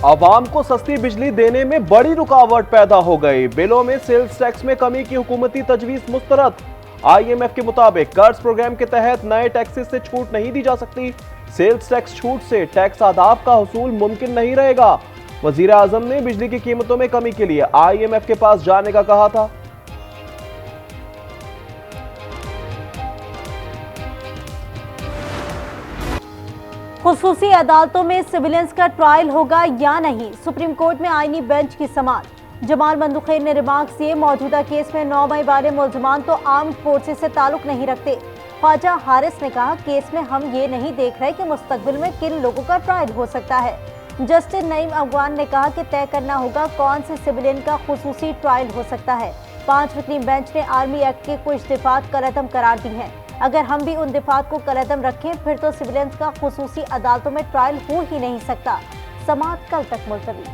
आवाम को सस्ती बिजली देने में बड़ी रुकावट पैदा हो गई। बिलों में सेल्स टैक्स में कमी की हुकूमती तजवीज मुस्तरद। IMF के मुताबिक कर्ज प्रोग्राम के तहत नए टैक्सेस से छूट नहीं दी जा सकती। सेल्स टैक्स छूट से टैक्स आदाब का हुसूल मुमकिन नहीं रहेगा। वजीर आजम ने बिजली की कीमतों में कमी के लिए IMF के पास जाने का कहा था। खुसूसी अदालतों में सिविलियंस का ट्रायल होगा या नहीं, सुप्रीम कोर्ट में आईनी बेंच की समाअत। जमाल मंदुखेर ने रिमार्क्स दिए, मौजूदा केस में 9 मई वाले मुलजमान तो आर्म्ड फोर्सेस से ताल्लुक नहीं रखते। ख्वाजा हारिस ने कहा, केस में हम ये नहीं देख रहे कि मुस्तकबिल में किन लोगों का ट्रायल हो सकता है। जस्टिस नईम अफगान ने कहा कि तय करना होगा कौन से सिविलियन का खुसूसी ट्रायल हो सकता है। 5 रुकनी बेंच ने आर्मी एक्ट के कुछ दिफात कलअदम करार दी हैं। अगर हम भी उन दिफात को कलअदम रखें फिर तो सिविलियंस का खुसूसी अदालतों में ट्रायल हो ही नहीं सकता। समाअत कल तक मुलतवी।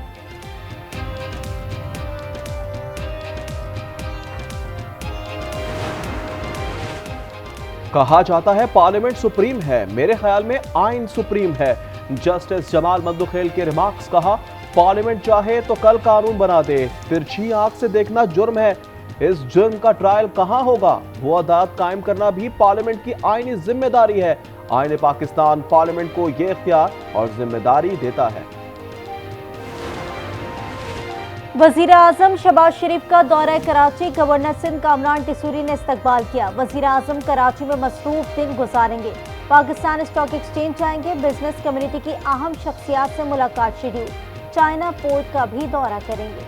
कहा जाता है पार्लियामेंट सुप्रीम है, मेरे ख्याल में आइन सुप्रीम है। जस्टिस जमाल मंदुखेर के रिमार्क्स। कहा, पार्लियामेंट चाहे तो कल कानून बना दे, तिरछी आंख से देखना जुर्म है। इस जुर्म का ट्रायल कहां होगा? वो अदालत कायम करना भी पार्लियामेंट की आईनी जिम्मेदारी है। आईन पाकिस्तान पार्लियामेंट को यह इख्तियार और जिम्मेदारी देता है। वजीर आजम शहबाज शरीफ का दौरा कराची, गवर्नर सिंध कामरान टिसूरी ने इस्तकबाल किया। वजीर आजम कराची में मसरूफ दिन गुजारेंगे। पाकिस्तान स्टॉक एक्सचेंज जाएंगे। बिजनेस कम्युनिटी की अहम शख्सियात से मुलाकात शेड्यूल। चाइना पोर्ट का भी दौरा करेंगे।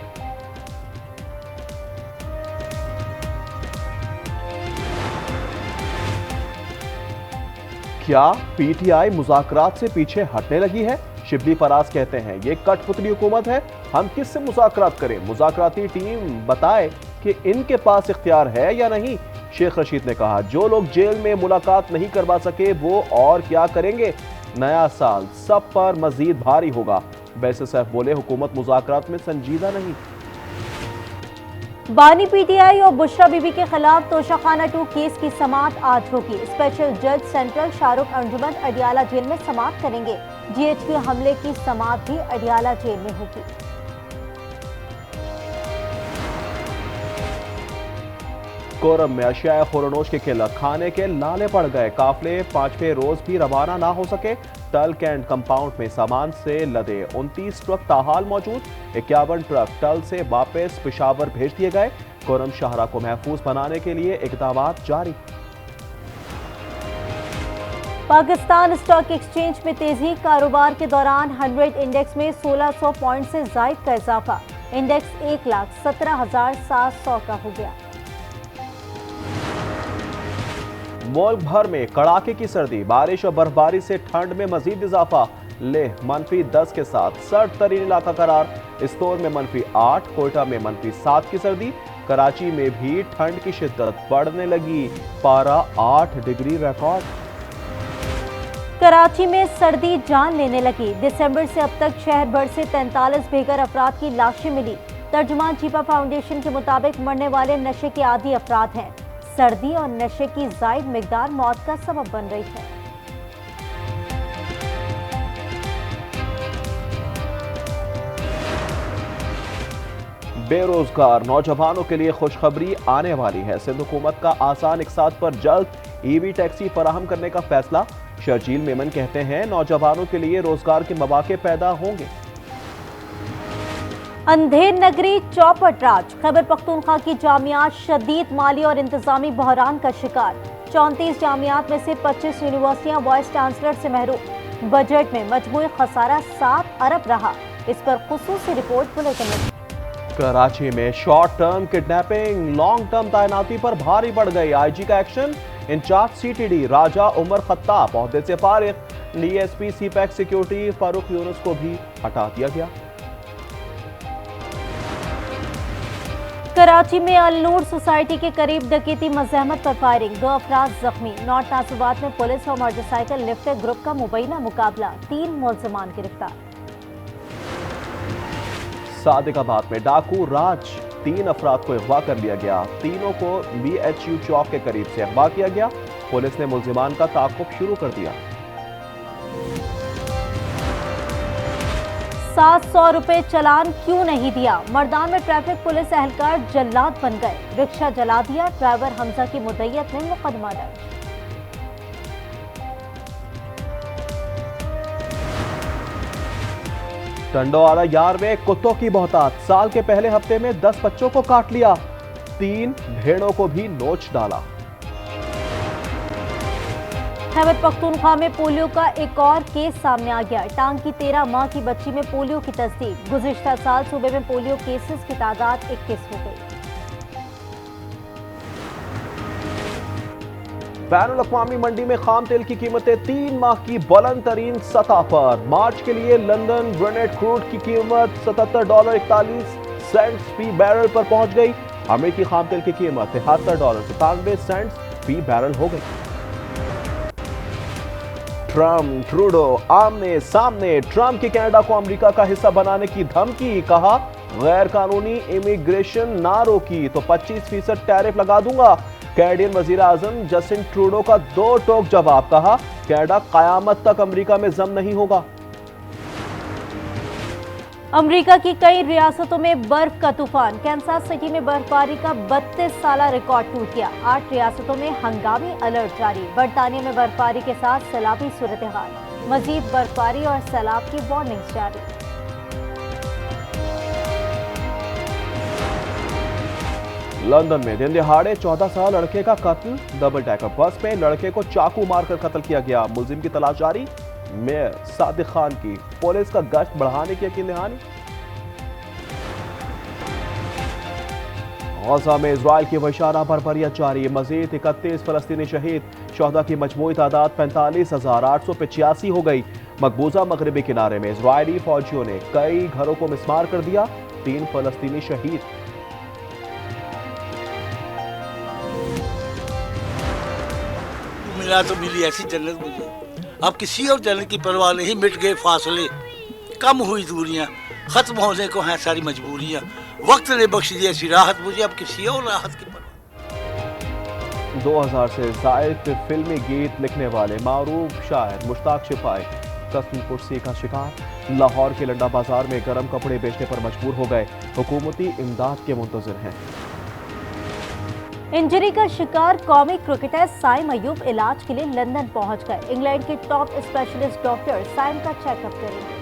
क्या PTI मुज़ाकरात से पीछे हटने लगी है? शिबली फराज कहते हैं, ये कठपुतली हुकूमत है, हम किससे मुज़ाकरात करें? मुज़ाकराती टीम बताए कि इनके पास इख्तियार है या नहीं। शेख रशीद ने कहा, जो लोग जेल में मुलाकात नहीं करवा सके वो और क्या करेंगे? नया साल सब पर मजीद भारी होगा। BSF बोले, हुकूमत मुज़ाकरात में संजीदा नहीं। बानी PTI और बुशरा बीबी के खिलाफ तोशाखाना 2 केस की समाअत आज होगी। स्पेशल जज सेंट्रल शाहरुख अंजुमन अडियाला जेल में समाअत करेंगे। GHQ हमले की समाअत भी अडियाला जेल में होगी। कोरम में अशिया खुरनोश के किलत खाने के लाले पड़ गए। काफले 5वें रोज भी रवाना ना हो सके। टल कैंट कंपाउंड में सामान से लदे 29 ट्रक ताहाल मौजूद। 51 ट्रक टल से वापस पेशावर भेज दिए गए। कोरम शाहरा को महफूज बनाने के लिए इक़दामात जारी। पाकिस्तान स्टॉक एक्सचेंज में तेजी, कारोबार के दौरान 100 इंडेक्स में 1600 पॉइंट से जायद का इजाफा। इंडेक्स 1,17,700 का हो गया। मुल्क भर में कड़ाके की सर्दी, बारिश और बर्फबारी से ठंड में मजीद इजाफा। लेह -10 के साथ सर्द तरीन इलाका करार। इस्तोर में -8, कोयटा में -7 की सर्दी। कराची में भी ठंड की शिद्दत बढ़ने लगी, पारा 8 डिग्री रिकॉर्ड। कराची में सर्दी जान लेने लगी। दिसंबर से अब तक शहर भर से 43 बेघर अफराद की लाशें मिली। तर्जुमान चीपा फाउंडेशन के मुताबिक मरने वाले नशे के आदी अफराद हैं। सर्दी और नशे की जायद मिकदार मौत का सबब बन रही है। बेरोजगार नौजवानों के लिए खुशखबरी आने वाली है। सिंध हुकूमत का आसान इकसात पर जल्द EV टैक्सी फराहम करने का फैसला। शर्जील मेमन कहते हैं, नौजवानों के लिए रोजगार के मौके पैदा होंगे। अंधेर नगरी चौपट राज, खैबर पख्तूनख्वा की जामियात शदीद माली और इंतजामी बहरान का शिकार। 34 जामियात में से 25 यूनिवर्सिटियां वाइस चांसलर से महरूम। बजट में मजमूई खसारा 7 अरब रहा। इस पर खुसूसी रिपोर्ट बुलेटिन में। कराची में short term kidnapping, long term तैनाती पर भारी बढ़ गई। IG का एक्शन। इंचार्ज CTD राजा उमर खत्ताब ओहदे से फारिग। DSP CPAC security Farooq Yunus को भी हटा दिया गया। कराची में अल-नूर सोसाइटी के करीब डकैती मज़ाहमत पर फायरिंग, 2 अफराद जख्मी। नॉर्थ नासिबाद में पुलिस और मोटरसाइकिल लिफ्ट ग्रुप का मुबैना मुकाबला, 3 मुलज़मान गिरफ्तार। सादिकाबाद में डाकू राज, 3 अफराद को अगवा कर लिया गया। तीनों को BHU चौक के करीब से अगवा किया गया। पुलिस ने मुलजिमान का ताक़ुब शुरू कर दिया। 700 रुपए चालान क्यों नहीं दिया? मर्दान में ट्रैफिक पुलिस एहलकार जल्लाद बन गए, रिक्शा जला दिया, ड्राइवर हमजा की मुद्दईयत में मुकदमा दर्ज। टंडोवाला यार में कुत्तों की बहुतात, साल के पहले हफ्ते में 10 बच्चों को काट लिया, 3 भेड़ों को भी नोच डाला। खैबर पख्तूनख्वा में पोलियो का एक और केस सामने आ गया। टांग की 13 माह की बच्ची में पोलियो की तस्दीक। गुज़िश्ता साल सूबे में पोलियो केसेस की तादाद 21 हो गई। बैनुल-अक़वामी मंडी में खाम तेल की कीमतें 3 माह की बुलंद तरीन सतह पर। मार्च के लिए लंदन ब्रेंट क्रूड की कीमत $77.41 फी बैरल पर पहुंच गई। अमेरिकी खाम तेल की कीमत $73.97 फी बैरल हो गई। ट्रंप ट्रूडो आमने सामने। ट्रंप की कनाडा को अमेरिका का हिस्सा बनाने की धमकी, कहा गैर कानूनी इमिग्रेशन ना रोकी तो 25% टैरिफ लगा दूंगा। कैनेडियन वजीर आजम जस्टिन ट्रूडो का 2 टोक जवाब, कहा कनाडा कयामत तक अमेरिका में जम नहीं होगा। अमेरिका की कई रियासतों में बर्फ का तूफान। कैंसास सिटी में बर्फबारी का 32 साला रिकॉर्ड टूट गया। 8 रियासतों में हंगामी अलर्ट जारी। बरतानिया में बर्फबारी के साथ सैलाबी सूरत हाल, मजीद बर्फबारी और सैलाब की वार्निंग्स जारी। लंदन में दिन दिहाड़े 14 साल लड़के का कत्ल। डबल डेकर बस में लड़के को चाकू मारकर कत्ल किया गया। मुलजिम की तलाश जारी। मेयर सादिक खान की पुलिस का गश्त बढ़ाने की यकीन दहानी। गजा में इजराइल की वशारा बर्बरियत जारी। मजीद 31 फलस्तीनी शहीद। शोहदा की मजमूई तादाद 45,885 हो गई। मकबूजा मगरबी किनारे में इजरायली फौजियों ने कई घरों को मिसमार कर दिया। 3 फलस्तीनी शहीद। मिला तो मिली ऐसी जन्नत मुझे, अब किसी और जन्नत की परवाह नहीं। मिट गए फासले, कम हुई दूरियां, खत्म होने को हैं सारी मजबूरियां। वक्त ने बख्श दी ऐसी राहत मुझे, अब किसी और राहत की परवाह। 2000 से जायद फिल्मी गीत लिखने वाले मारूफ शायर मुश्ताक शिफाई कसम कुर्सी का शिकार। लाहौर के लंडा बाजार में गर्म कपड़े बेचने पर मजबूर हो गए। हुकूमती इमदाद के मुंतजिर हैं। इंजरी का शिकार कौमी क्रिकेटर साइम अयूब इलाज के लिए लंदन पहुंच गए। इंग्लैंड के टॉप स्पेशलिस्ट डॉक्टर साइम का चेकअप करेंगे।